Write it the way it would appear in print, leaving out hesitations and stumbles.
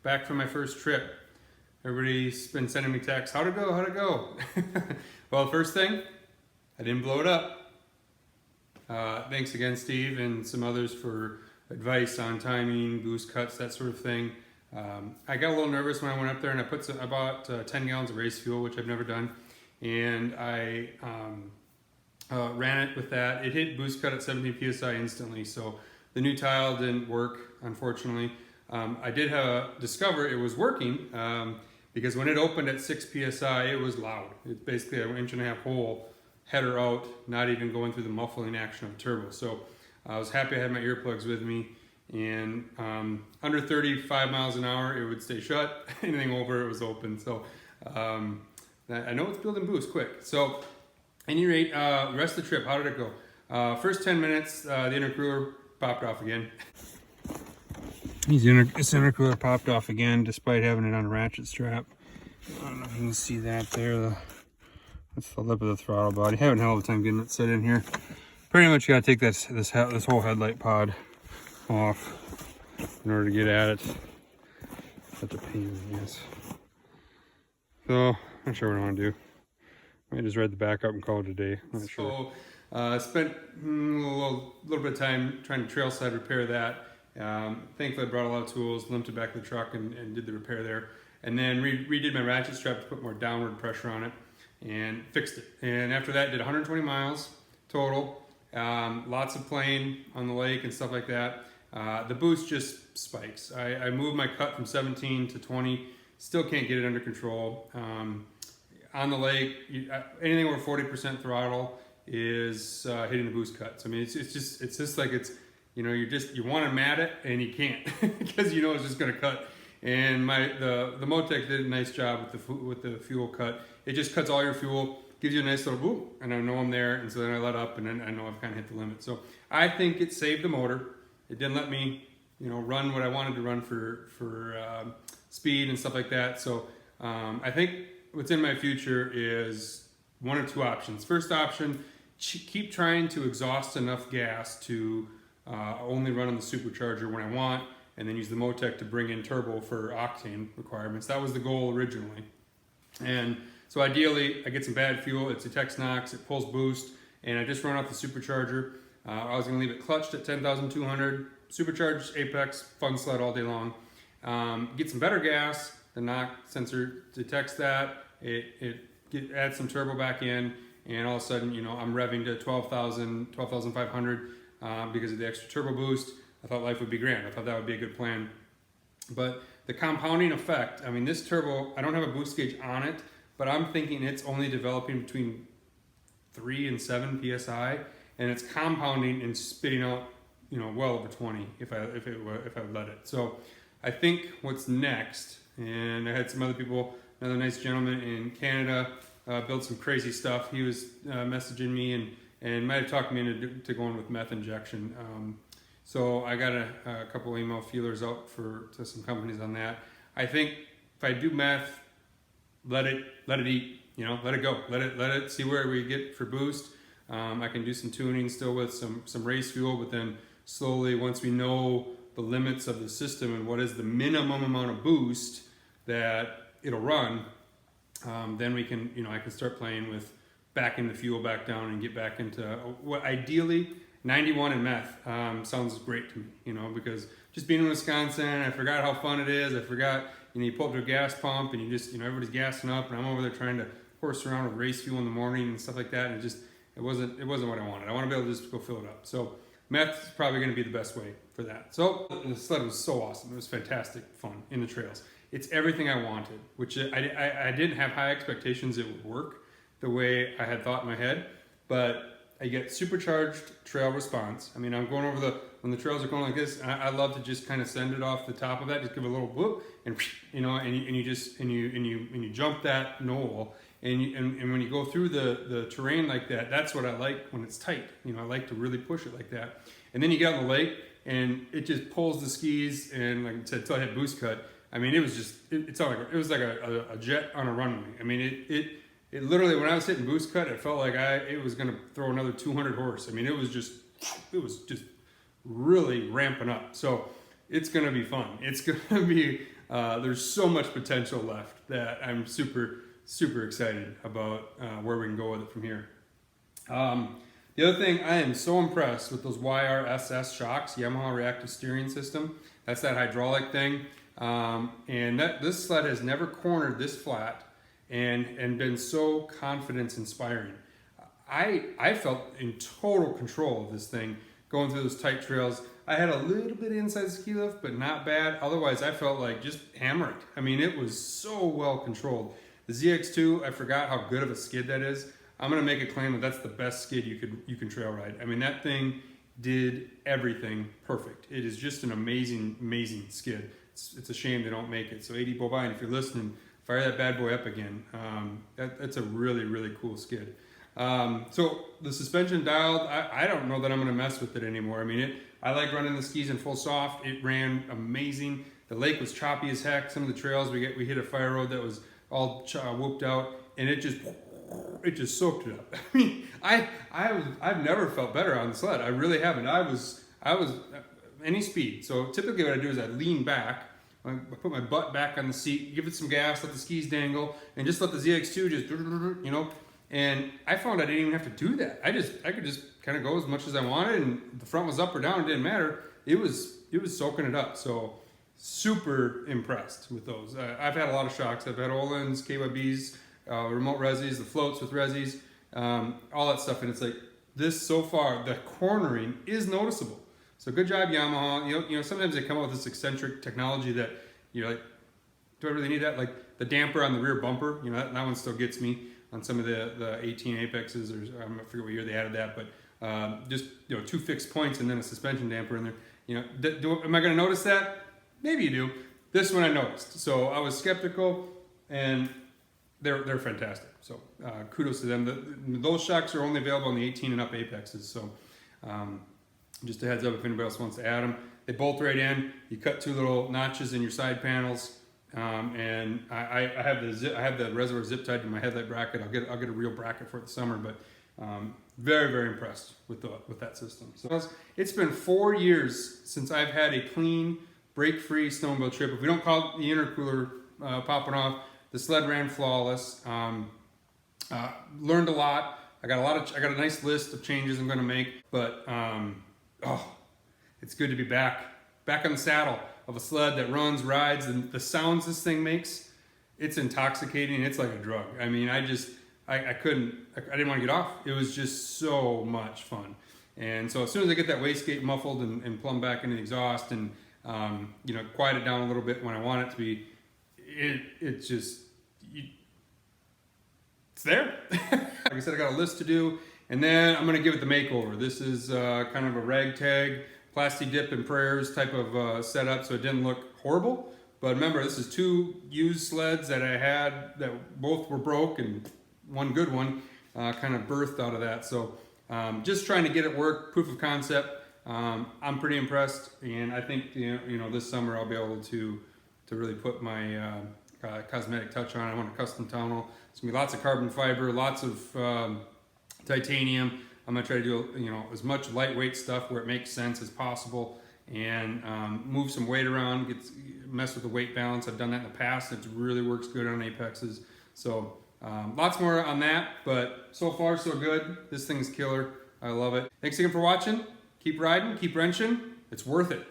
back from my first trip. Everybody's been sending me texts, how'd it go, how'd it go? Well, first thing, I didn't blow it up. Thanks again, Steve, and some others for advice on timing, boost cuts, that sort of thing. I got a little nervous when I went up there and I bought 10 gallons of race fuel, which I've never done, and I ran it with that. It hit boost cut at 17 psi instantly, so the new tile didn't work, unfortunately. I did discover it was working because when it opened at 6 psi, it was loud. It's basically an 1.5-inch hole, header out, not even going through the muffling action of the turbo. So I was happy I had my earplugs with me, and under 35 miles an hour, it would stay shut. Anything over, it was open. So I know it's building boost quick. So at any rate, the rest of the trip, how did it go? First 10 minutes, the intercooler popped off again. This intercooler popped off again, despite having it on a ratchet strap. I don't know if you can see that there. That's the lip of the throttle body. Having a hell of a time getting it set in here. Pretty much got to take this whole headlight pod off in order to get at it. Such a pain, I guess. So, not sure what I want to do. I might just ride the back up and call it a day. I'm not sure. So, spent a little bit of time trying to trail side repair that. Thankfully I brought a lot of tools, limped it back to the truck and did the repair there. And then redid my ratchet strap to put more downward pressure on it and fixed it. And after that, did 120 miles total. Lots of playing on the lake and stuff like that. The boost just spikes. I moved my cut from 17 to 20, still can't get it under control. On the lake, anything over 40% throttle is hitting the boost cuts. I mean, it's just like you want to mat it and you can't because you know it's just going to cut. And the Motec did a nice job with the fuel cut. It just cuts all your fuel, gives you a nice little whoop, and I know I'm there, and so then I let up, and then I know I've kind of hit the limit. So I think it saved the motor. It didn't let me, run what I wanted to run for speed and stuff like that. So I think what's in my future is one of two options. First option, keep trying to exhaust enough gas to only run on the supercharger when I want, and then use the Motec to bring in turbo for octane requirements. That was the goal originally. And so ideally, I get some bad fuel, it detects NOx, it pulls boost, and I just run off the supercharger. I was gonna leave it clutched at 10,200, supercharged Apex, fun sled all day long. Get some better gas, the NOx sensor detects that, it adds some turbo back in, and all of a sudden, I'm revving to 12,500 because of the extra turbo boost. I thought life would be grand. I thought that would be a good plan. But the compounding effect, I mean, this turbo, I don't have a boost gauge on it, but I'm thinking it's only developing between 3 and 7 psi, and it's compounding and spitting out, well over 20 if I let it. So I think what's next, and I had some other people, another nice gentleman in Canada built some crazy stuff. He was messaging me and might have talked me into going with meth injection. So I got a couple email feelers out to some companies on that. I think if I do meth, let it eat, let it go, let it see where we get for boost. I can do some tuning still with some race fuel, but then slowly, once we know the limits of the system and what is the minimum amount of boost that it'll run, then we can, I can start playing with backing the fuel back down and get back into what ideally 91 and meth sounds great to me, because just being in Wisconsin, I forgot how fun it is. I forgot, you pull up to a gas pump and you just, everybody's gassing up, and I'm over there trying to horse around with race fuel in the morning and stuff like that, and it wasn't what I wanted. I want to be able to just go fill it up. So meth is probably going to be the best way for that. So the sled was so awesome. It was fantastic fun in the trails. It's everything I wanted, which I didn't have high expectations it would work the way I had thought in my head, but I get supercharged trail response. I mean, I'm going over when the trails are going like this, I love to just kind of send it off the top of that, just give it a little whoop, and you jump that knoll, and when you go through the terrain like that, that's what I like when it's tight. I like to really push it like that. And then you get on the lake, and it just pulls the skis, and like I said, until I hit boost cut, I mean, it was just, it was like a jet on a runway. I mean, it literally, when I was hitting boost cut, it felt like it was going to throw another 200 horse. I mean, it was just really ramping up. So it's going to be fun. It's going to be there's so much potential left that I'm super, super excited about where we can go with it from here. The other thing, I am so impressed with those YRSS shocks, Yamaha Reactive Steering System. That's that hydraulic thing. And this sled has never cornered this flat and been so confidence inspiring. I felt in total control of this thing going through those tight trails. I had a little bit of inside ski lift, but not bad. Otherwise, I felt like just hammered. I mean, it was so well controlled. The ZX2, I forgot how good of a skid that is. I'm gonna make a claim that that's the best skid you can trail ride. I mean, that thing did everything perfect. It is just an amazing, amazing skid. It's a shame they don't make it. So AD Bovine, if you're listening, fire that bad boy up again. That's a really, really cool skid. So the suspension dialed, I don't know that I'm gonna mess with it anymore. I mean, I like running the skis in full soft. It ran amazing. The lake was choppy as heck. Some of the trails we hit a fire road that was all whooped out, and it just soaked it up. I mean, I've never felt better on the sled. I really haven't. I was any speed. So typically what I do is I lean back, I put my butt back on the seat, give it some gas, let the skis dangle, and just let the ZX2 just, you know. And I found I didn't even have to do that. I could just kind of go as much as I wanted, and the front was up or down, it didn't matter. It was soaking it up. So super impressed with those. I've had a lot of shocks. I've had Olin's, KYBs, remote resis, the floats with resis, all that stuff, and it's like this so far. The cornering is noticeable. So good job, Yamaha. You know, sometimes they come up with this eccentric technology that you're like, do I really need that? Like the damper on the rear bumper. You know, that one still gets me on some of the 18 Apexes, or I forget what year they added that, but just 2 fixed points and then a suspension damper in there. You know, am I going to notice that? Maybe you do. This one I noticed. So I was skeptical, and they're fantastic. So kudos to them. Those shocks are only available on the 18 and up Apexes. So just a heads up if anybody else wants to add them. They bolt right in. You cut 2 little notches in your side panels, and I have the reservoir zip tied to my headlight bracket. I'll get a real bracket for the summer, but very, very impressed with that system. So it's been 4 years since I've had a clean, brake-free snowmobile trip. If we don't call it the intercooler popping off, the sled ran flawless. Learned a lot. I got a nice list of changes I'm going to make, but it's good to be back on the saddle of a sled that runs, rides, and the sounds this thing makes, it's intoxicating. It's like a drug. I mean, I didn't want to get off. It was just so much fun. And so as soon as I get that wastegate muffled and plumb back into the exhaust and quiet it down a little bit when I want it to be, it's there. Like I said, I got a list to do, and then I'm going to give it the makeover. This is kind of a ragtag, plasti dip and prayers type of setup, so it didn't look horrible. But remember, this is 2 used sleds that I had that both were broke, and one good one kind of birthed out of that. So just trying to get it work, proof of concept. I'm pretty impressed, and I think this summer I'll be able to really put my cosmetic touch on. I want a custom tonneau. It's gonna be lots of carbon fiber, lots of titanium. I'm gonna try to do as much lightweight stuff where it makes sense as possible, and move some weight around, mess with the weight balance. I've done that in the past. It really works good on Apexes. So lots more on that, but so far so good. This thing's killer. I love it. Thanks again for watching. Keep riding, keep wrenching. It's worth it.